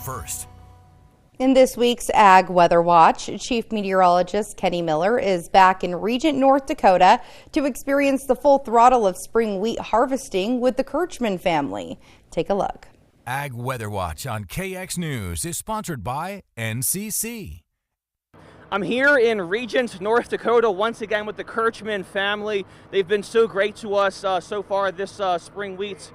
first. In this week's Ag Weather Watch, Chief Meteorologist Kenny Miller is back in Regent, North Dakota to experience the full throttle of spring wheat harvesting with the Kirschemann family. Take a look. Ag Weather Watch on KX News is sponsored by NCC. I'm here in Regent, North Dakota, once again with the Kirschemann family. They've been so great to us so far this spring wheat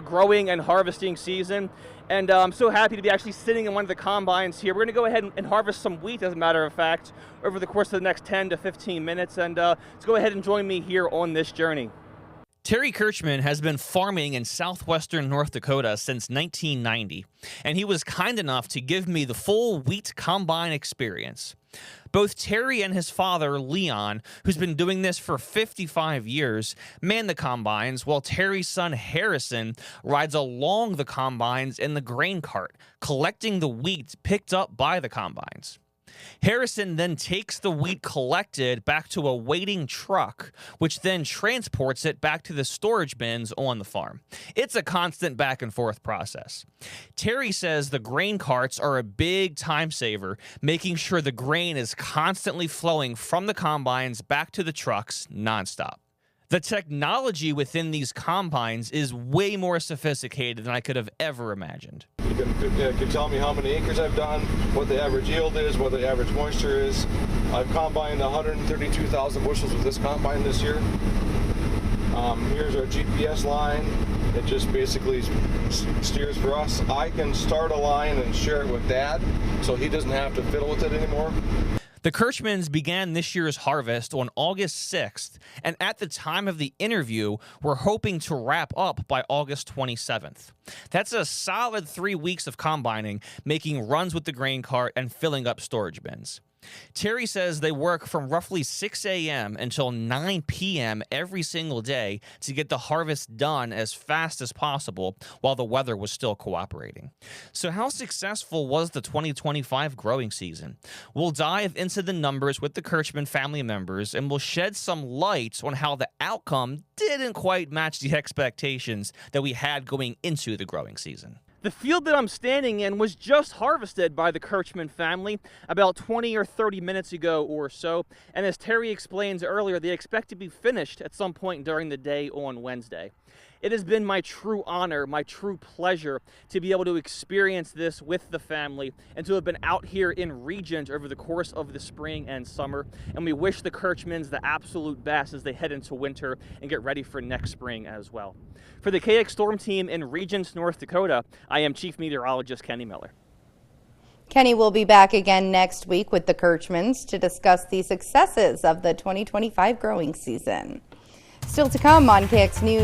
growing and harvesting season. And I'm so happy to be actually sitting in one of the combines here. We're going to go ahead and harvest some wheat, as a matter of fact, over the course of the next 10 to 15 minutes. And let's go ahead and join me here on this journey. Terry Kirschemann has been farming in southwestern North Dakota since 1990, and he was kind enough to give me the full wheat combine experience. Both Terry and his father, Leon, who's been doing this for 55 years, man the combines, while Terry's son, Harrison, rides along the combines in the grain cart, collecting the wheat picked up by the combines. Harrison then takes the wheat collected back to a waiting truck, which then transports it back to the storage bins on the farm. It's a constant back and forth process. Terry says the grain carts are a big time saver, making sure the grain is constantly flowing from the combines back to the trucks nonstop. The technology within these combines is way more sophisticated than I could have ever imagined. You can tell me how many acres I've done, what the average yield is, what the average moisture is. I've combined 132,000 bushels with this combine this year. Here's our GPS line. It just basically steers for us. I can start a line and share it with Dad, so he doesn't have to fiddle with it anymore. The Kirschemanns began this year's harvest on August 6th, and at the time of the interview, we're hoping to wrap up by August 27th. That's a solid 3 weeks of combining, making runs with the grain cart and filling up storage bins. Terry says they work from roughly 6 a.m. until 9 p.m. every single day to get the harvest done as fast as possible while the weather was still cooperating. So how successful was the 2025 growing season? We'll dive into the numbers with the Kirschemann family members, and we'll shed some light on how the outcome didn't quite match the expectations that we had going into the growing season. The field that I'm standing in was just harvested by the Kirschemann family about 20 or 30 minutes ago or so. And as Terry explains earlier, they expect to be finished at some point during the day on Wednesday. It has been my true honor, my true pleasure to be able to experience this with the family and to have been out here in Regent over the course of the spring and summer. And we wish the Kirschemanns the absolute best as they head into winter and get ready for next spring as well. For the KX Storm Team in Regent, North Dakota, I am Chief Meteorologist Kenny Miller. Kenny will be back again next week with the Kirschemanns to discuss the successes of the 2025 growing season. Still to come on KX News.